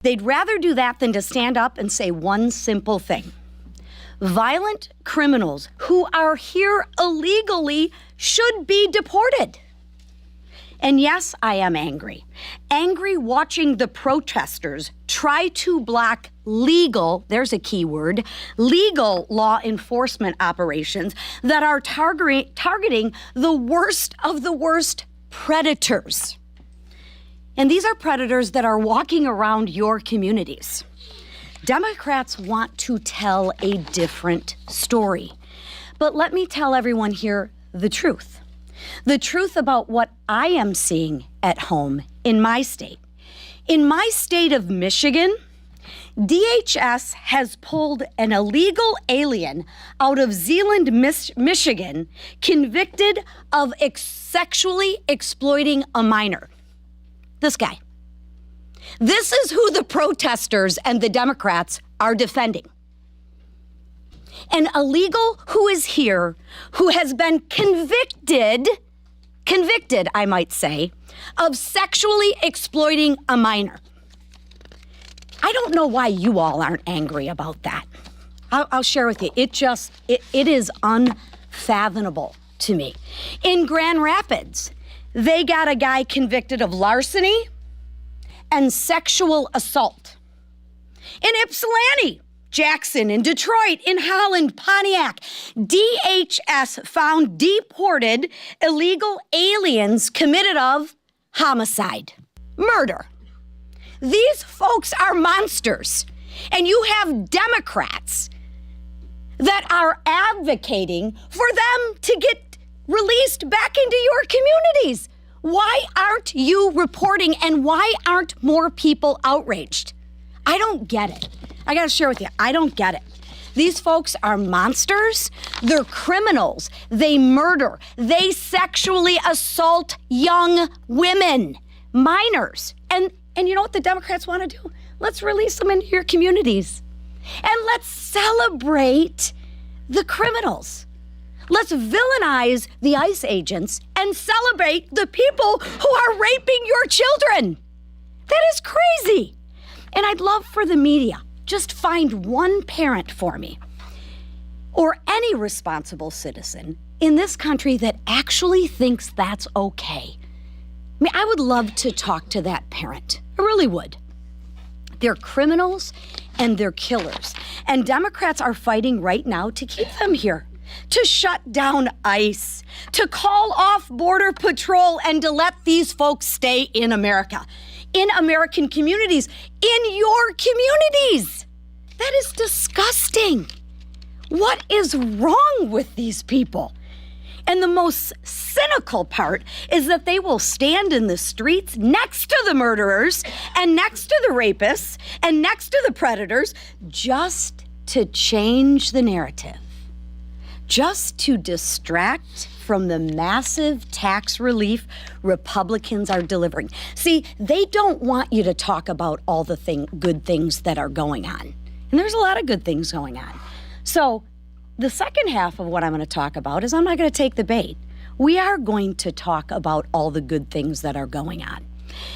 They'd rather do that than to stand up and say one simple thing. Violent criminals who are here illegally should be deported. And yes, I am angry. Angry watching the protesters try to block legal, there's a key word, legal law enforcement operations that are targeting the worst of the worst predators. And these are predators that are walking around your communities. Democrats want to tell a different story. But let me tell everyone here the truth. The truth about what I am seeing at home in my state. In my state of Michigan, DHS has pulled an illegal alien out of Zeeland, Michigan, convicted of sexually exploiting a minor. This guy. This is who the protesters and the Democrats are defending. An illegal who is here, who has been convicted, I might say, of sexually exploiting a minor. I don't know why you all aren't angry about that. I'll share with you. It is unfathomable to me. In Grand Rapids, they got a guy convicted of larceny and sexual assault. In Ypsilanti, Jackson, in Detroit, in Holland, Pontiac, DHS found deported illegal aliens committed of homicide, murder. These folks are monsters. And you have Democrats that are advocating for them to get released back into your communities. Why aren't you reporting, and why aren't more people outraged? I don't get it. I gotta share with you, I don't get it. These folks are monsters. They're criminals. They murder. They sexually assault young women, minors. And you know what the Democrats want to do? Let's release them into your communities. And let's celebrate the criminals. Let's villainize the ICE agents and celebrate the people who are raping your children. That is crazy. And I'd love for the media, just find one parent for me, or any responsible citizen in this country that actually thinks that's okay. I mean, I would love to talk to that parent. I really would. They're criminals and they're killers. And Democrats are fighting right now to keep them here, to shut down ICE, to call off Border Patrol, and to let these folks stay in America, in American communities, in your communities. That is disgusting. What is wrong with these people? And the most cynical part is that they will stand in the streets next to the murderers and next to the rapists and next to the predators just to change the narrative, just to distract from the massive tax relief Republicans are delivering. See, they don't want you to talk about all the good things that are going on. And there's a lot of good things going on. So the second half of what I'm going to talk about is I'm not going to take the bait. We are going to talk about all the good things that are going on.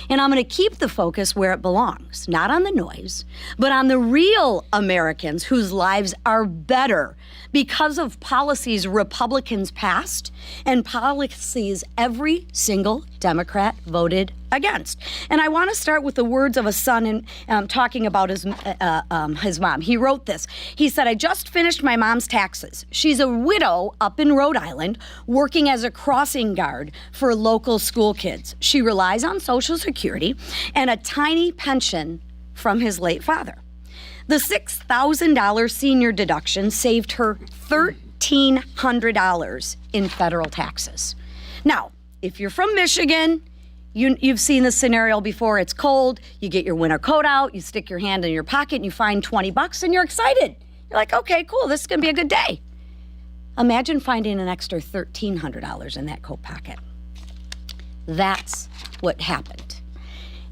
And I'm going to keep the focus where it belongs, not on the noise, but on the real Americans whose lives are better because of policies Republicans passed and policies every single Democrat voted against. And I want to start with the words of a son talking about his mom. He wrote this. He said, "I just finished my mom's taxes. She's a widow up in Rhode Island working as a crossing guard for local school kids. She relies on Social Security and a tiny pension from his late father. The $6,000 senior deduction saved her $1,300 in federal taxes." Now, if you're from Michigan, you've seen this scenario before. It's cold. You get your winter coat out. You stick your hand in your pocket and you find $20 and you're excited. You're like, okay, cool. This is going to be a good day. Imagine finding an extra $1,300 in that coat pocket. That's what happened.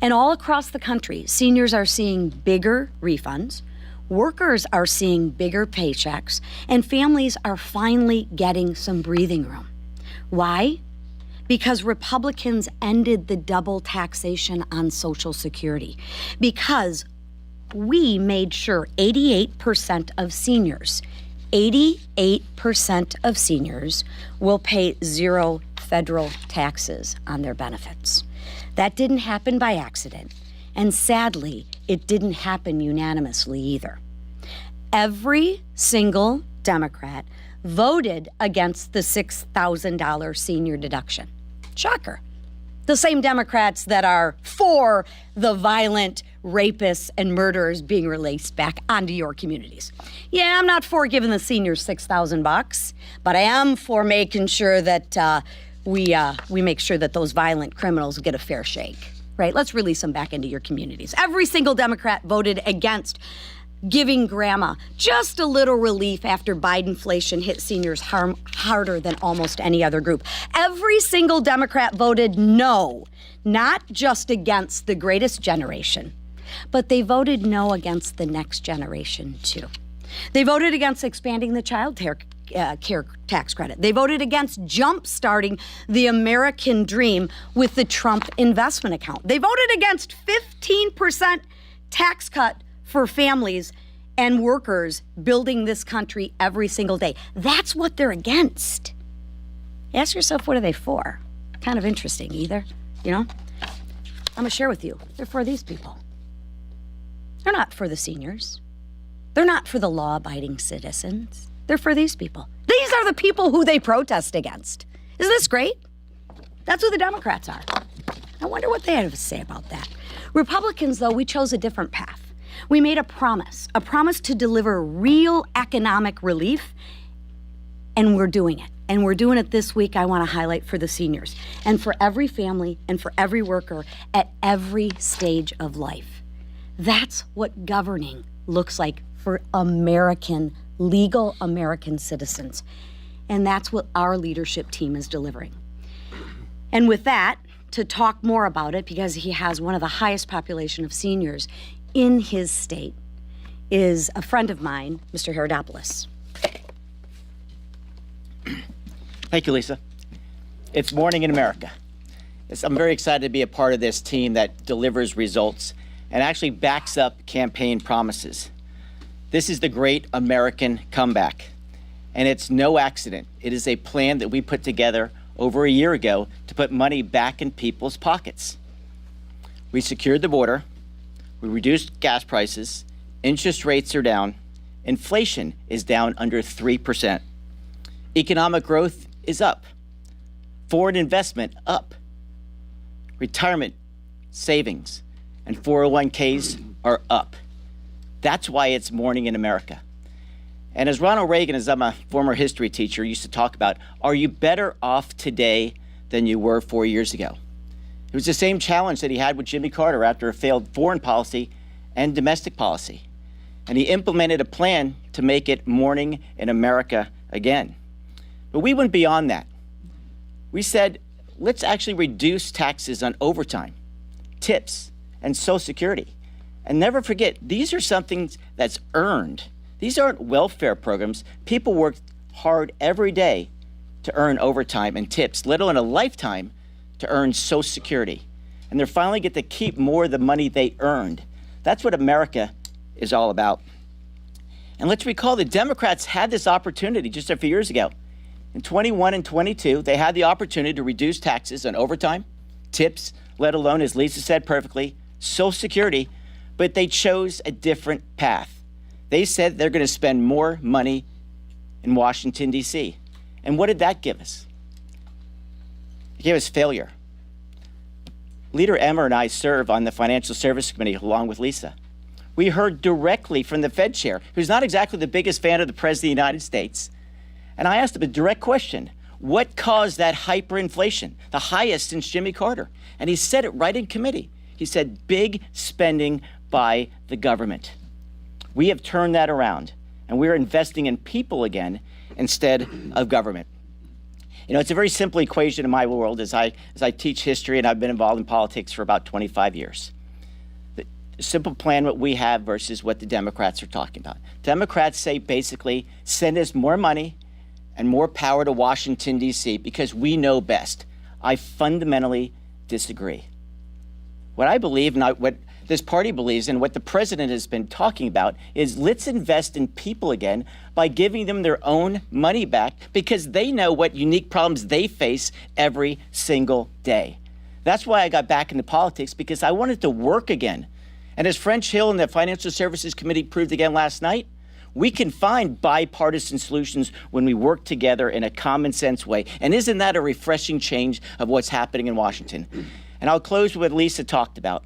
And all across the country, seniors are seeing bigger refunds, workers are seeing bigger paychecks, and families are finally getting some breathing room. Why? Because Republicans ended the double taxation on Social Security. Because we made sure 88% of seniors, 88% of seniors will pay zero federal taxes on their benefits. That didn't happen by accident, and sadly, it didn't happen unanimously either. Every single Democrat voted against the $6,000 senior deduction. Shocker. The same Democrats that are for the violent rapists and murderers being released back onto your communities. Yeah, I'm not for giving the seniors $6,000, but I am for making sure that we make sure that those violent criminals get a fair shake, right? Let's release them back into your communities. Every single Democrat voted against giving grandma just a little relief after Bidenflation hit seniors harder than almost any other group. Every single Democrat voted no, not just against the greatest generation, but they voted no against the next generation too. They voted against expanding the child care tax credit. They voted against jump-starting the American dream with the Trump investment account. They voted against 15% tax cut for families and workers building this country every single day. That's what they're against. Ask yourself, what are they for? Kind of interesting, either, you know? I'm gonna share with you, they're for these people. They're not for the seniors. They're not for the law-abiding citizens. They're for these people. These are the people who they protest against. Isn't this great? That's who the Democrats are. I wonder what they have to say about that. Republicans, though, we chose a different path. We made a promise to deliver real economic relief, and we're doing it. And we're doing it this week, I want to highlight, for the seniors and for every family and for every worker at every stage of life. That's what governing looks like for legal American citizens. And that's what our leadership team is delivering. And with that, to talk more about it, because he has one of the highest population of seniors in his state, is a friend of mine, Mr. Haridopolos. Thank you, Lisa. It's morning in America. I'm very excited to be a part of this team that delivers results and actually backs up campaign promises. This is the great American comeback, and it's no accident. It is a plan that we put together over a year ago to put money back in people's pockets. We secured the border. We reduced gas prices, interest rates are down, inflation is down under 3%. Economic growth is up, foreign investment up, retirement savings and 401ks are up. That's why it's morning in America. And as Ronald Reagan, as I'm a former history teacher, used to talk about, are you better off today than you were 4 years ago? It was the same challenge that he had with Jimmy Carter after a failed foreign policy and domestic policy. And he implemented a plan to make it morning in America again. But we went beyond that. We said, let's actually reduce taxes on overtime, tips, and Social Security. And never forget, these are something that's earned. These aren't welfare programs. People work hard every day to earn overtime and tips, let alone a lifetime to earn Social Security. And they finally get to keep more of the money they earned. That's what America is all about. And let's recall the Democrats had this opportunity just a few years ago. In 21 and 22, they had the opportunity to reduce taxes on overtime, tips, let alone, as Lisa said perfectly, Social Security, but they chose a different path. They said they're going to spend more money in Washington, D.C. And what did that give us? It gave us failure. Leader Emmer and I serve on the Financial Services Committee along with Lisa. We heard directly from the Fed chair, who's not exactly the biggest fan of the President of the United States. And I asked him a direct question. What caused that hyperinflation, the highest since Jimmy Carter? And he said it right in committee. He said, big spending by the government. We have turned that around, and we're investing in people again instead of government. You know, it's a very simple equation in my world as I teach history, and I've been involved in politics for about 25 years. The simple plan what we have versus what the Democrats are talking about. Democrats say basically, send us more money and more power to Washington, D.C., because we know best. I fundamentally disagree. What I believe, and what this party believes in, what the president has been talking about, is let's invest in people again by giving them their own money back, because they know what unique problems they face every single day. That's why I got back into politics, because I wanted to work again. And as French Hill and the Financial Services Committee proved again last night, we can find bipartisan solutions when we work together in a common sense way. And isn't that a refreshing change of what's happening in Washington? And I'll close with what Lisa talked about.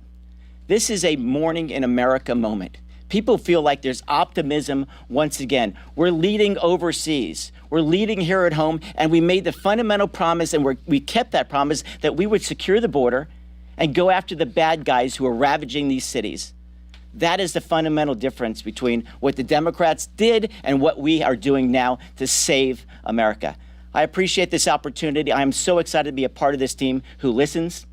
This is a Morning in America moment. People feel like there's optimism once again. We're leading overseas. We're leading here at home, and we made the fundamental promise, and we kept that promise, that we would secure the border and go after the bad guys who are ravaging these cities. That is the fundamental difference between what the Democrats did and what we are doing now to save America. I appreciate this opportunity. I am so excited to be a part of this team who listens,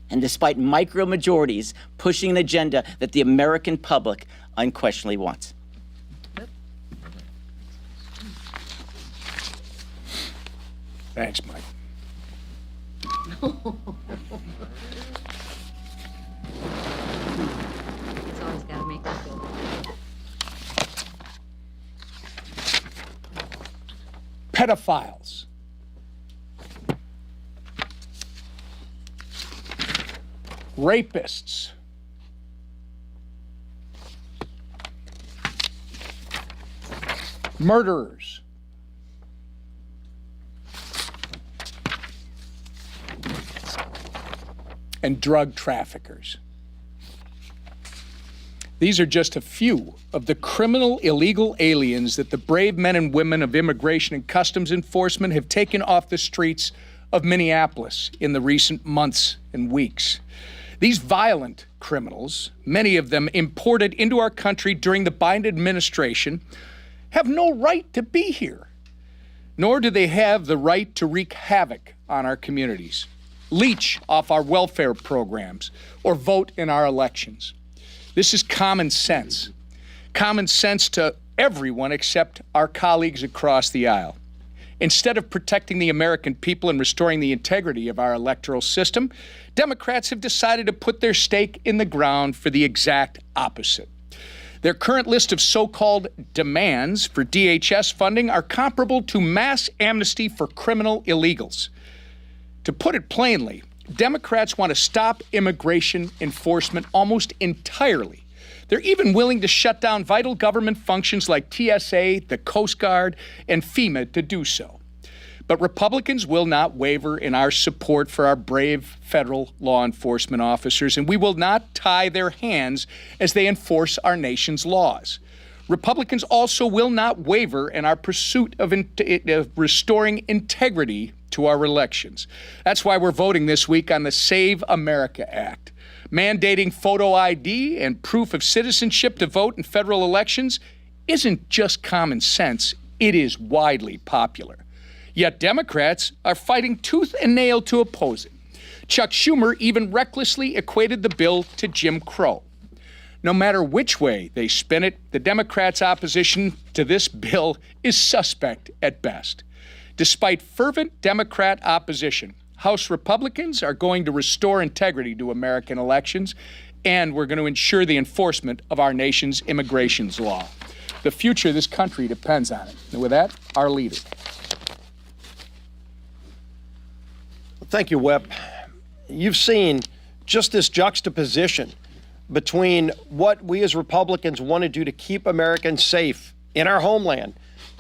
and despite micro majorities, pushing an agenda that the American public unquestionably wants. Thanks, Mike. It's always got to make us feel better. Pedophiles. Rapists. Murderers. And drug traffickers. These are just a few of the criminal illegal aliens that the brave men and women of Immigration and Customs Enforcement have taken off the streets of Minneapolis in the recent months and weeks. These violent criminals, many of them imported into our country during the Biden administration, have no right to be here, nor do they have the right to wreak havoc on our communities, leech off our welfare programs, or vote in our elections. This is common sense to everyone except our colleagues across the aisle. Instead of protecting the American people and restoring the integrity of our electoral system, Democrats have decided to put their stake in the ground for the exact opposite. Their current list of so-called demands for DHS funding are comparable to mass amnesty for criminal illegals. To put it plainly, Democrats want to stop immigration enforcement almost entirely. They're even willing to shut down vital government functions like TSA, the Coast Guard, and FEMA to do so. But Republicans will not waver in our support for our brave federal law enforcement officers, and we will not tie their hands as they enforce our nation's laws. Republicans also will not waver in our pursuit of restoring integrity to our elections. That's why we're voting this week on the Save America Act. Mandating photo ID and proof of citizenship to vote in federal elections isn't just common sense, it is widely popular. Yet Democrats are fighting tooth and nail to oppose it. Chuck Schumer even recklessly equated the bill to Jim Crow. No matter which way they spin it, the Democrats' opposition to this bill is suspect at best. Despite fervent Democrat opposition, House Republicans are going to restore integrity to American elections, and we're going to ensure the enforcement of our nation's immigration law. The future of this country depends on it. And with that, our leader. Thank you, Whip. You've seen just this juxtaposition between what we as Republicans want to do to keep Americans safe in our homeland.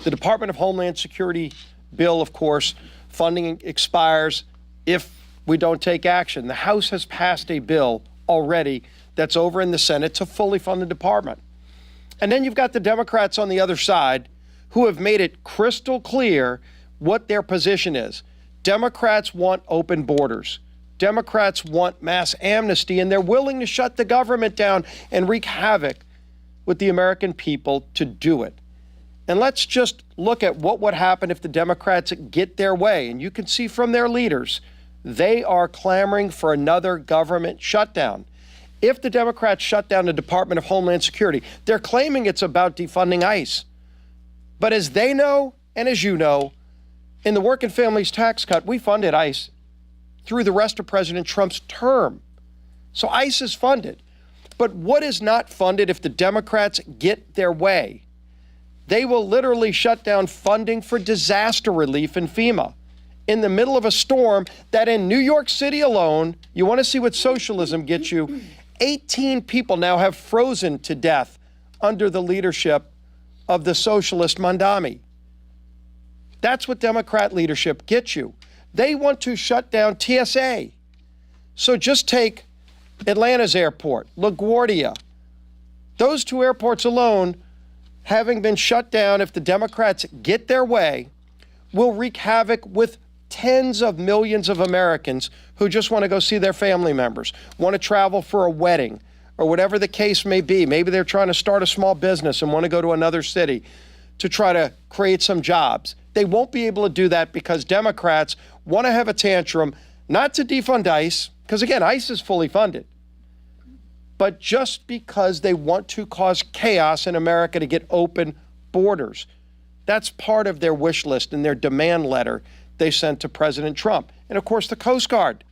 The Department of Homeland Security bill, of course, funding expires if we don't take action. The House has passed a bill already that's over in the Senate to fully fund the department. And then you've got the Democrats on the other side who have made it crystal clear what their position is. Democrats want open borders. Democrats want mass amnesty, and they're willing to shut the government down and wreak havoc with the American people to do it. And let's just look at what would happen if the Democrats get their way. And you can see from their leaders, they are clamoring for another government shutdown. If the Democrats shut down the Department of Homeland Security, they're claiming it's about defunding ICE. But as they know, and as you know, in the Working Families Tax Cut, we funded ICE through the rest of President Trump's term. So ICE is funded. But what is not funded if the Democrats get their way? They will literally shut down funding for disaster relief in FEMA in the middle of a storm that in New York City alone, you want to see what socialism gets you, 18 people now have frozen to death under the leadership of the socialist Mandami. That's what Democrat leadership gets you. They want to shut down TSA. So just take Atlanta's airport, LaGuardia. Those two airports alone, having been shut down, if the Democrats get their way, will wreak havoc with tens of millions of Americans who just want to go see their family members, want to travel for a wedding, or whatever the case may be. Maybe they're trying to start a small business and want to go to another city to try to create some jobs. They won't be able to do that because Democrats want to have a tantrum, not to defund ICE, because again, ICE is fully funded, but just because they want to cause chaos in America to get open borders. That's part of their wish list and their demand letter they sent to President Trump. And of course, the Coast Guard.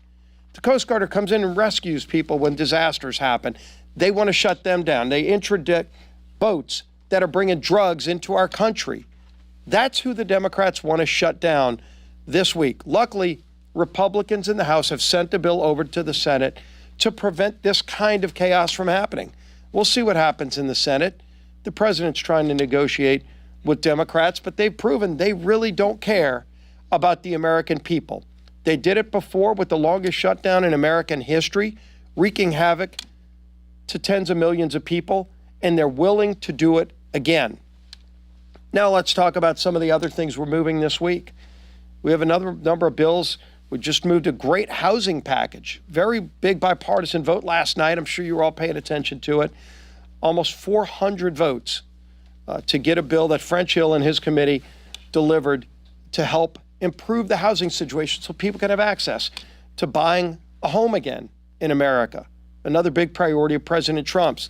The Coast Guard comes in and rescues people when disasters happen. They want to shut them down. They interdict boats that are bringing drugs into our country. That's who the Democrats want to shut down this week. Luckily, Republicans in the House have sent a bill over to the Senate to prevent this kind of chaos from happening. We'll see what happens in the Senate. The president's trying to negotiate with Democrats, but they've proven they really don't care about the American people. They did it before with the longest shutdown in American history, wreaking havoc to tens of millions of people, and they're willing to do it again. Now let's talk about some of the other things we're moving this week. We have another number of bills. We just moved a great housing package. Very big bipartisan vote last night. I'm sure you were all paying attention to it. Almost 400 votes to get a bill that French Hill and his committee delivered to help improve the housing situation so people can have access to buying a home again in America. Another big priority of President Trump's.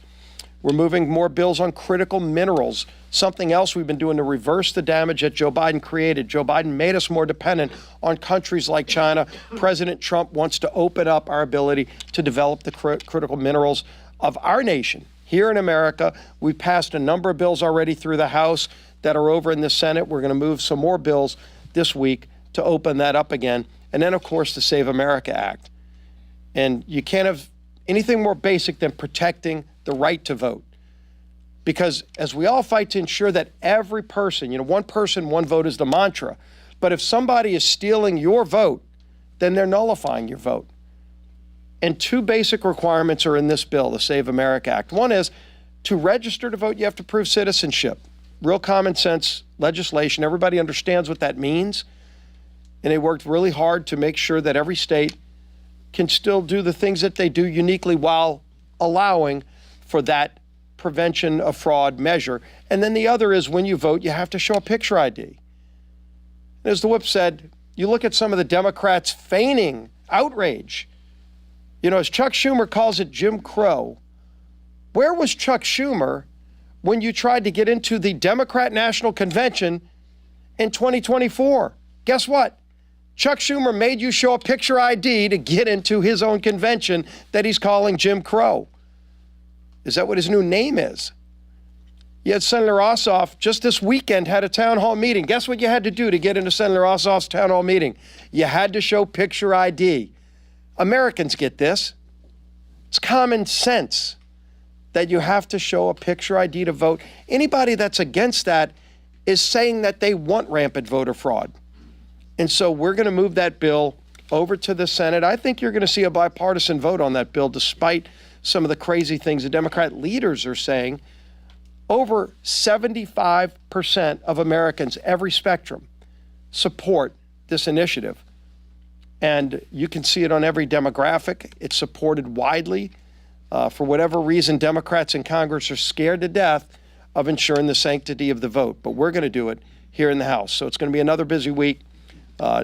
We're moving more bills on critical minerals, something else we've been doing to reverse the damage that Joe Biden created. Joe Biden made us more dependent on countries like China. President Trump wants to open up our ability to develop the critical minerals of our nation. Here in America, we passed a number of bills already through the House that are over in the Senate. We're going to move some more bills this week to open that up again. And then, of course, the Save America Act. And you can't have anything more basic than protecting the right to vote. Because as we all fight to ensure that every person, one person, one vote is the mantra. But if somebody is stealing your vote, then they're nullifying your vote. And two basic requirements are in this bill, the Save America Act. One is to register to vote, you have to prove citizenship. Real common sense legislation. Everybody understands what that means. And they worked really hard to make sure that every state can still do the things that they do uniquely while allowing for that prevention of fraud measure. And then the other is when you vote, you have to show a picture ID. As the whip said, you look at some of the Democrats feigning outrage. As Chuck Schumer calls it, Jim Crow. Where was Chuck Schumer when you tried to get into the Democrat National Convention in 2024? Guess what? Chuck Schumer made you show a picture ID to get into his own convention that he's calling Jim Crow. Is that what his new name is? You had Senator Ossoff just this weekend had a town hall meeting. Guess what you had to do to get into Senator Ossoff's town hall meeting? You had to show picture ID. Americans get this. It's common sense that you have to show a picture ID to vote. Anybody that's against that is saying that they want rampant voter fraud. And so we're going to move that bill over to the Senate. I think you're going to see a bipartisan vote on that bill, despite some of the crazy things the Democrat leaders are saying. Over 75% of Americans, every spectrum, support this initiative. And you can see it on every demographic. It's supported widely. For whatever reason, Democrats in Congress are scared to death of ensuring the sanctity of the vote. But we're going to do it here in the House. So it's going to be another busy week.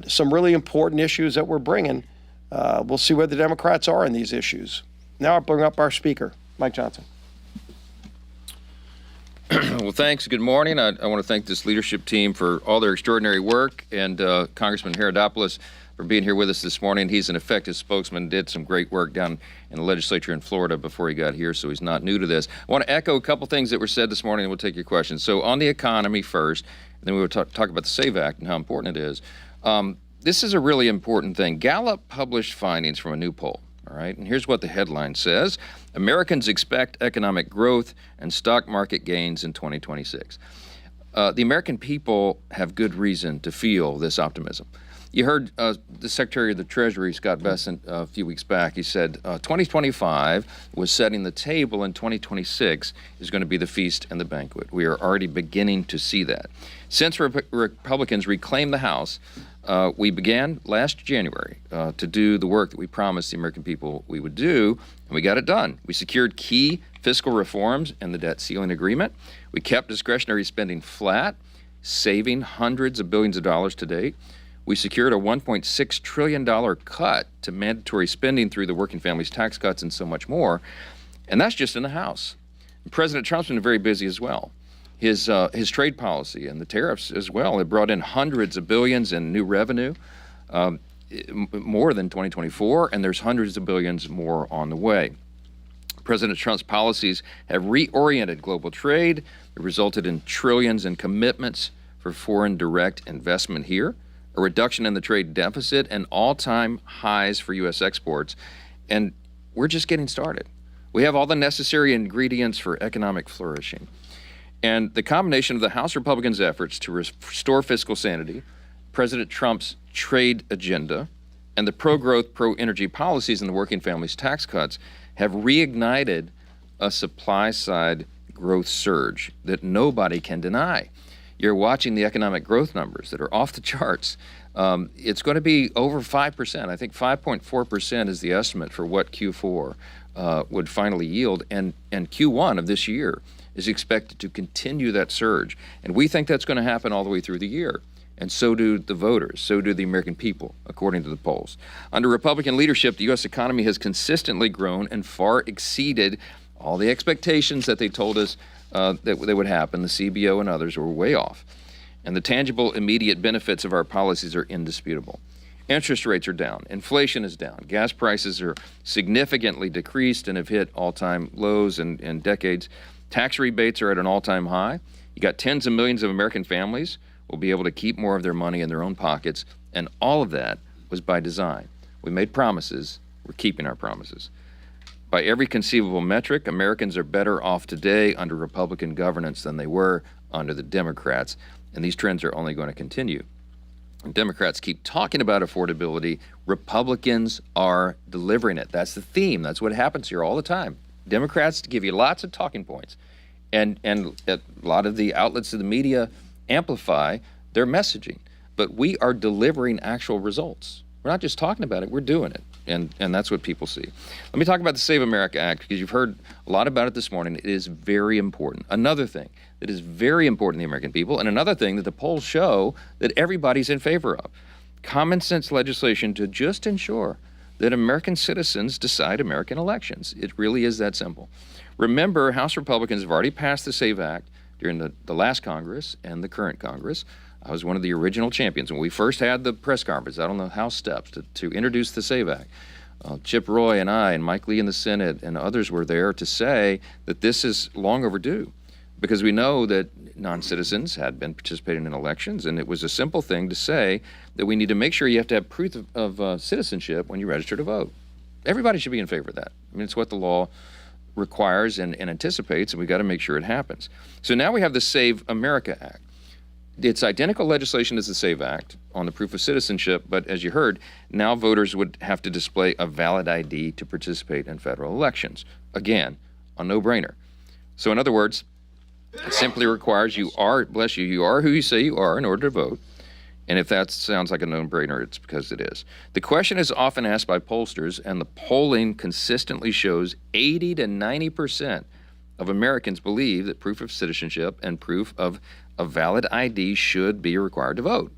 Some really important issues that we're bringing. We'll see where the Democrats are in these issues. Now I'll bring up our speaker, Mike Johnson. Well, thanks. Good morning. I want to thank this leadership team for all their extraordinary work, and Congressman Haridopolos, for being here with us this morning. He's an effective spokesman, did some great work down in the legislature in Florida before he got here, so he's not new to this. I want to echo a couple things that were said this morning, and we'll take your questions. So on the economy first, and then we will talk about the SAVE Act and how important it is. This is a really important thing. Gallup published findings from a new poll. All right, and here's what the headline says. Americans expect economic growth and stock market gains in 2026. The American people have good reason to feel this optimism. You heard the Secretary of the Treasury, Scott Bessent, a few weeks back. He said 2025 was setting the table, and 2026 is going to be the feast and the banquet. We are already beginning to see that. Since Republicans reclaimed the House, we began last January to do the work that we promised the American people we would do, and we got it done. We secured key fiscal reforms and the debt ceiling agreement. We kept discretionary spending flat, saving hundreds of billions of dollars to date. We secured a $1.6 trillion cut to mandatory spending through the Working Families Tax Cuts and so much more. And that's just in the House. And President Trump's been very busy as well. His trade policy and the tariffs as well have brought in hundreds of billions in new revenue, more than 2024, and there's hundreds of billions more on the way. President Trump's policies have reoriented global trade. It resulted in trillions in commitments for foreign direct investment here, a reduction in the trade deficit, and all-time highs for U.S. exports. And we're just getting started. We have all the necessary ingredients for economic flourishing. And the combination of the House Republicans' efforts to restore fiscal sanity, President Trump's trade agenda, and the pro-growth, pro-energy policies in the Working Families Tax Cuts have reignited a supply-side growth surge that nobody can deny. You're watching the economic growth numbers that are off the charts. It's going to be over 5%. I think 5.4% is the estimate for what Q4 would finally yield. And Q1 of this year is expected to continue that surge. And we think that's going to happen all the way through the year. And so do the voters, so do the American people, according to the polls. Under Republican leadership, the U.S. economy has consistently grown and far exceeded all the expectations that they told us that they would happen. The CBO and others were way off. And the tangible, immediate benefits of our policies are indisputable. Interest rates are down. Inflation is down. Gas prices are significantly decreased and have hit all-time lows in decades. Tax rebates are at an all-time high. You got tens of millions of American families will be able to keep more of their money in their own pockets, and all of that was by design. We made promises. We're keeping our promises. By every conceivable metric, Americans are better off today under Republican governance than they were under the Democrats, and these trends are only going to continue. And Democrats keep talking about affordability. Republicans are delivering it. That's the theme. That's what happens here all the time. Democrats give you lots of talking points, and a lot of the outlets of the media amplify their messaging. But we are delivering actual results. We're not just talking about it, we're doing it. And that's what people see. Let me talk about the Save America Act, because you've heard a lot about it this morning. It is very important. Another thing that is very important to the American people, and another thing that the polls show that everybody's in favor of. Common sense legislation to just ensure that American citizens decide American elections. It really is that simple. Remember, House Republicans have already passed the SAVE Act during the last Congress and the current Congress. I was one of the original champions when we first had the press conference out on the House steps to introduce the SAVE Act. Chip Roy and I and Mike Lee in the Senate and others were there to say that this is long overdue, because we know that non-citizens had been participating in elections, and it was a simple thing to say that we need to make sure you have to have proof of citizenship when you register to vote. Everybody should be in favor of that. I mean, it's what the law requires and anticipates, and we've got to make sure it happens. So now we have the Save America Act. It's identical legislation as the SAVE Act on the proof of citizenship, but as you heard, now voters would have to display a valid ID to participate in federal elections. Again, a no-brainer. So in other words, it simply requires you are who you say you are in order to vote. And if that sounds like a no-brainer, it's because it is. The question is often asked by pollsters, and the polling consistently shows 80 to 90% of Americans believe that proof of citizenship and proof of a valid ID should be required to vote.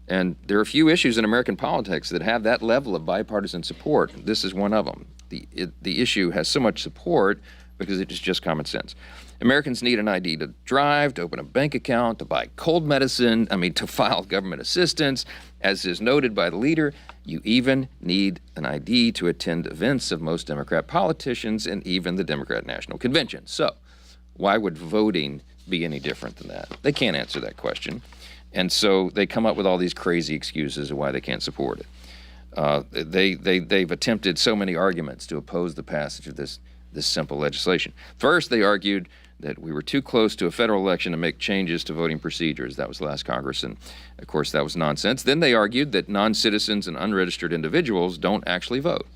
And there are a few issues in American politics that have that level of bipartisan support. This is one of them. the issue has so much support because it is just common sense. Americans need an ID to drive, to open a bank account, to buy cold medicine, to file government assistance. As is noted by the leader, you even need an ID to attend events of most Democrat politicians and even the Democrat National Convention. So why would voting be any different than that? They can't answer that question. And so they come up with all these crazy excuses of why they can't support it. They've attempted so many arguments to oppose the passage of this simple legislation. First, they argued that we were too close to a federal election to make changes to voting procedures. That was last Congress, and of course that was nonsense. Then they argued that non-citizens and unregistered individuals don't actually vote.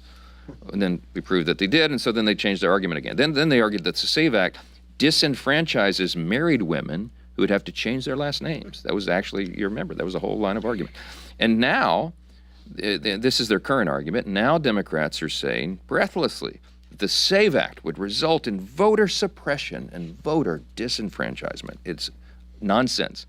And then we proved that they did, and so then they changed their argument again. Then they argued that the SAVE Act disenfranchises married women who would have to change their last names. That was actually, you remember, that was a whole line of argument. And now, this is their current argument, now Democrats are saying breathlessly, the SAVE Act would result in voter suppression and voter disenfranchisement. It's nonsense.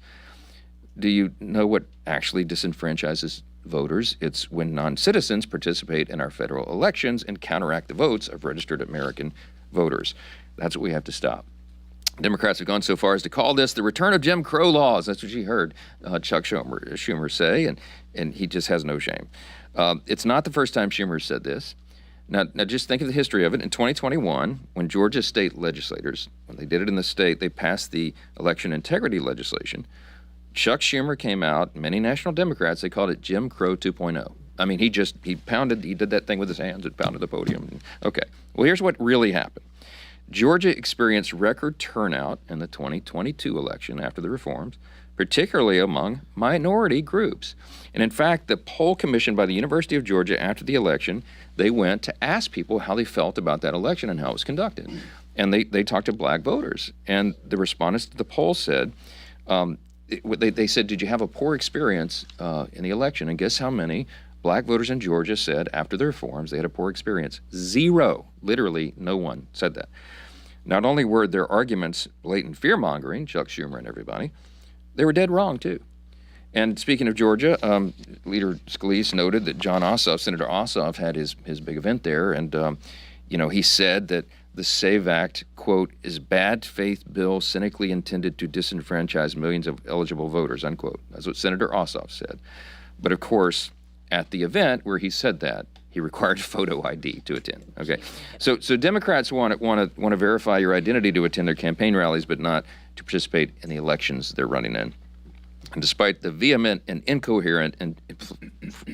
Do you know what actually disenfranchises voters? It's when non-citizens participate in our federal elections and counteract the votes of registered American voters. That's what we have to stop. Democrats have gone so far as to call this the return of Jim Crow laws. That's what you heard Chuck Schumer say, and he just has no shame. It's not the first time Schumer said this. Now, just think of the history of it. In 2021, when Georgia state legislators, when they did it in the state, they passed the election integrity legislation. Chuck Schumer came out, many national Democrats, they called it Jim Crow 2.0. He did that thing with his hands and pounded the podium. Okay, well, here's what really happened. Georgia experienced record turnout in the 2022 election after the reforms, particularly among minority groups. And in fact, the poll commissioned by the University of Georgia after the election, they went to ask people how they felt about that election and how it was conducted. And they talked to black voters. And the respondents to the poll said, they said, did you have a poor experience in the election? And guess how many black voters in Georgia said after the reforms they had a poor experience? 0. Literally, no one said that. Not only were their arguments blatant fear-mongering, Chuck Schumer and everybody, they were dead wrong, too. And speaking of Georgia, Leader Scalise noted that Senator Ossoff had his big event there, and he said that the SAVE Act, quote, is bad faith bill cynically intended to disenfranchise millions of eligible voters, unquote. That's what Senator Ossoff said. But of course, at the event where he said that, he required photo ID to attend. Okay, so Democrats want to verify your identity to attend their campaign rallies, but not to participate in the elections they're running in. And despite the vehement and incoherent and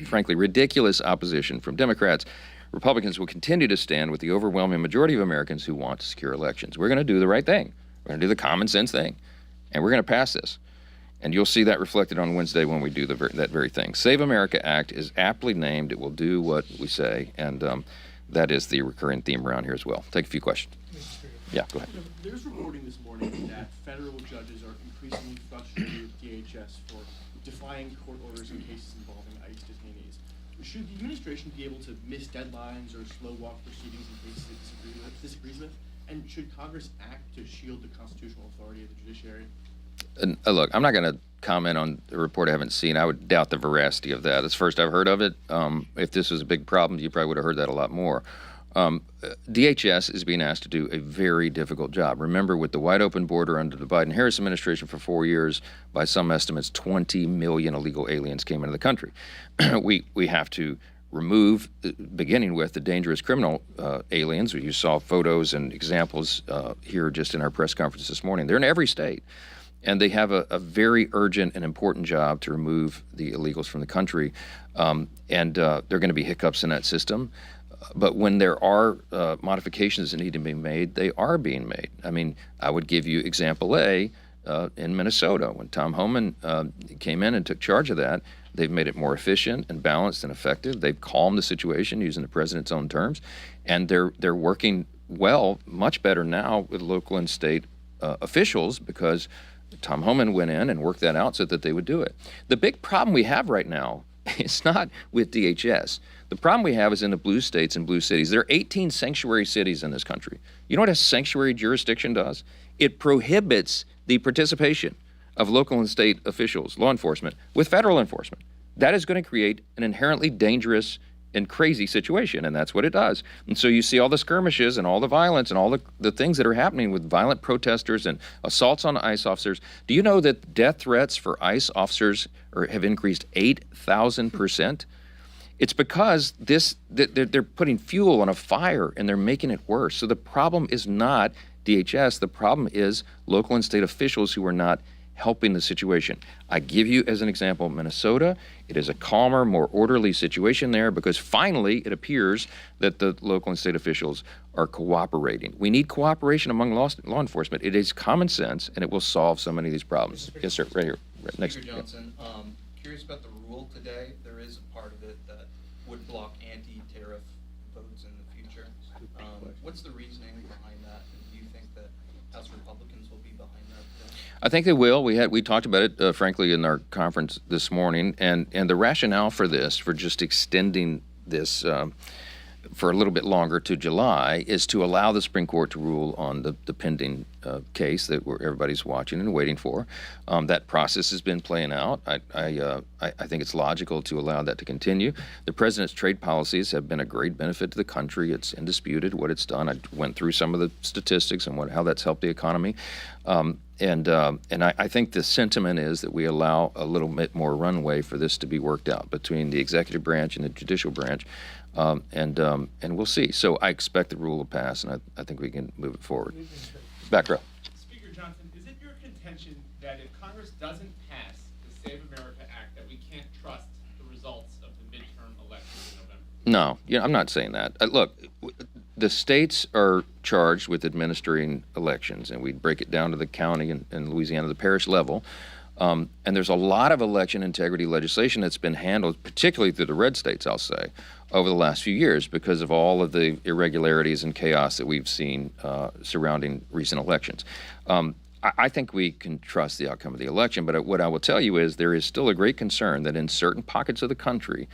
frankly ridiculous opposition from Democrats, Republicans will continue to stand with the overwhelming majority of Americans who want to secure elections. We're going to do the right thing. We're going to do the common sense thing, and we're going to pass this. And you'll see that reflected on Wednesday when we do that very thing. Save America Act is aptly named. It will do what we say, and that is the recurring theme around here as well. Take a few questions. Yeah, go ahead. There's reporting this morning that federal judges are increasingly frustrated with DHS for defying court orders in cases involving ICE detainees. Should the administration be able to miss deadlines or slow walk proceedings in cases it disagrees with? And should Congress act to shield the constitutional authority of the judiciary? Look, I'm not going to comment on the report I haven't seen. I would doubt the veracity of that. It's the first I've heard of it. If this was a big problem, you probably would have heard that a lot more. DHS is being asked to do a very difficult job. Remember, with the wide open border under the Biden-Harris administration for 4 years, by some estimates, 20 million illegal aliens came into the country. We have to remove, beginning with the dangerous criminal aliens. You saw photos and examples here just in our press conference this morning. They're in every state. And they have a very urgent and important job to remove the illegals from the country. And there are going to be hiccups in that system. But when there are modifications that need to be made, they are being made. I mean, I would give you example A in Minnesota. When Tom Homan came in and took charge of that, they've made it more efficient and balanced and effective. They've calmed the situation using the president's own terms. And they're working well, much better now with local and state officials because Tom Homan went in and worked that out so that they would do it. The big problem we have right now is not with DHS. The problem we have is in the blue states and blue cities. There are 18 sanctuary cities in this country. You know what a sanctuary jurisdiction does? It prohibits the participation of local and state officials, law enforcement, with federal enforcement. That is going to create an inherently dangerous and crazy situation, and that's what it does. And so you see all the skirmishes and all the violence and all the things that are happening with violent protesters and assaults on ICE officers. Do you know that death threats for ICE officers have increased 8,000%? It's because they're putting fuel on a fire and they're making it worse. So the problem is not DHS. The problem is local and state officials who are not helping the situation. I give you as an example Minnesota. It is a calmer, more orderly situation there because finally it appears that the local and state officials are cooperating. We need cooperation among law enforcement. It is common sense and it will solve so many of these problems. Yes, sir. Right here. Right next. Speaker Johnson, curious about the rule today. There is a part of it that would block anti-tariff votes in the future. What's the reasoning behind that? And do you think that House Republicans will be behind that? I think they will. We talked about it, frankly, in our conference this morning, and the rationale for this, for just extending this for a little bit longer to July, is to allow the Supreme Court to rule on the pending case that everybody's watching and waiting for. That process has been playing out. I think it's logical to allow that to continue. The president's trade policies have been a great benefit to the country. It's indisputed what it's done. I went through some of the statistics and how that's helped the economy. And I think the sentiment is that we allow a little bit more runway for this to be worked out between the executive branch and the judicial branch, and we'll see. So I expect the rule will pass, and I think we can move it forward. Back row. Speaker Johnson, is it your contention that if Congress doesn't pass the Save America Act, that we can't trust the results of the midterm elections in November? No, I'm not saying that. Look, the states are charged with administering elections, and we break it down to the county and Louisiana, the parish level. And there's a lot of election integrity legislation that's been handled, particularly through the red states, I'll say, over the last few years because of all of the irregularities and chaos that we've seen surrounding recent elections. I think we can trust the outcome of the election, but what I will tell you is there is still a great concern that in certain pockets of the country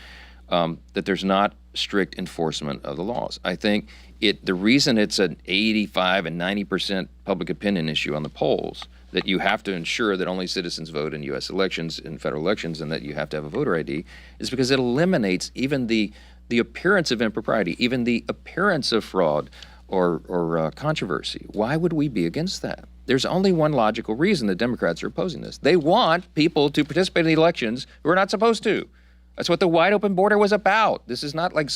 that there's not strict enforcement of the laws. I think the reason it's an 85 and 90% public opinion issue on the polls, that you have to ensure that only citizens vote in U.S. elections, in federal elections, and that you have to have a voter ID, is because it eliminates even the appearance of impropriety, even the appearance of fraud or controversy. Why would we be against that? There's only one logical reason the Democrats are opposing this. They want people to participate in the elections who are not supposed to. That's what the wide open border was about. This is not like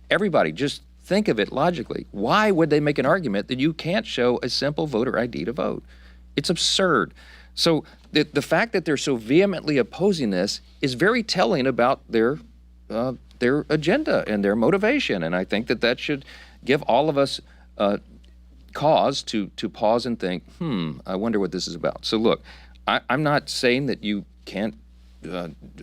everybody, just think of it logically. Why would they make an argument that you can't show a simple voter ID to vote? It's absurd. So the fact that they're so vehemently opposing this is very telling about their agenda and their motivation. And I think that should give all of us cause to pause and think, I wonder what this is about. So look, I'm not saying that you can't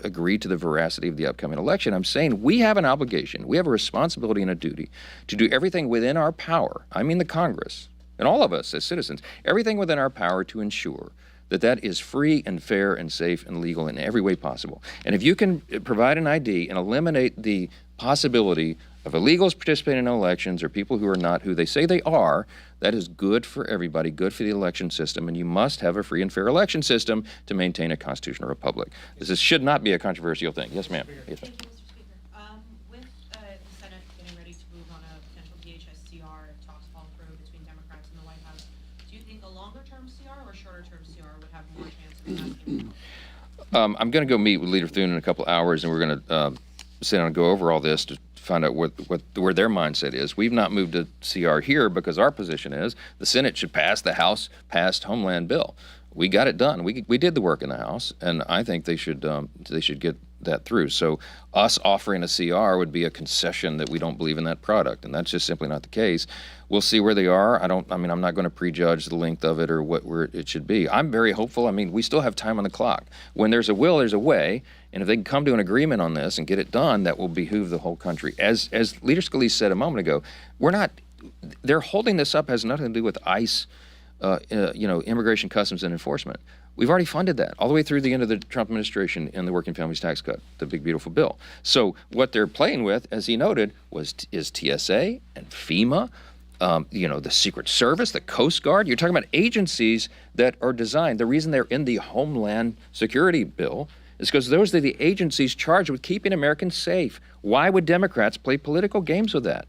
agree to the veracity of the upcoming election. I'm saying we have an obligation, we have a responsibility and a duty to do everything within our power, I mean the Congress, and all of us as citizens, everything within our power to ensure that is free and fair and safe and legal in every way possible. And if you can provide an ID and eliminate the possibility of illegals participating in elections or people who are not who they say they are, that is good for everybody, good for the election system, and you must have a free and fair election system to maintain a constitutional republic. This should not be a controversial thing. Yes, ma'am. Yes, ma'am. Thank you, Mr. Speaker. With the Senate getting ready to move on a potential DHS CR, if talks fall through between Democrats and the White House, do you think a longer-term CR or shorter-term CR would have more chance of passing? I'm going to go meet with Leader Thune in a couple hours, and we're going to sit down and go over all this to find out where their mindset is. We've not moved to CR here because our position is the Senate should pass the House passed Homeland bill. We got it done. We did the work in the House, and I think they should get that through. So us offering a CR would be a concession that we don't believe in that product, and that's just simply not the case. We'll see where they are. I'm not going to prejudge the length of it or where it should be. I'm very hopeful. We still have time on the clock. When there's a will, there's a way, and if they can come to an agreement on this and get it done, that will behoove the whole country. As Leader Scalise said a moment ago, they're holding this up has nothing to do with ICE, immigration, customs, and enforcement. We've already funded that all the way through the end of the Trump administration in the Working Families Tax Cut, the big, beautiful bill. So what they're playing with, as he noted, is TSA and FEMA, the Secret Service, the Coast Guard. You're talking about agencies that are designed. The reason they're in the Homeland Security bill It's because those are the agencies charged with keeping Americans safe. Why would Democrats play political games with that?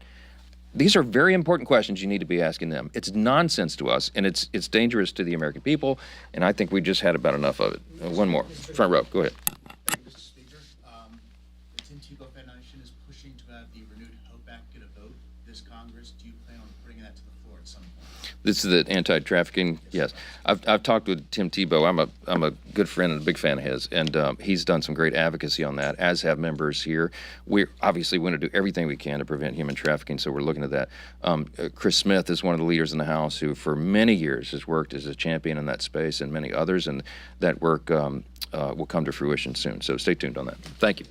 These are very important questions you need to be asking them. It's nonsense to us, and it's dangerous to the American people, and I think we just had about enough of it. One more. Front row. Go ahead. Thank you, Mr. Speaker. The Tim Tebow Foundation is pushing to have the Renewed Hope Act get a vote this Congress. Do you plan on putting that to the floor at some point? This is the anti-trafficking. Yes, I've talked with Tim Tebow. I'm a good friend and a big fan of his, and he's done some great advocacy on that. As have members here. We obviously want to do everything we can to prevent human trafficking, so we're looking at that. Chris Smith is one of the leaders in the House who, for many years, has worked as a champion in that space, and many others, and that work will come to fruition soon. So stay tuned on that. Thank you.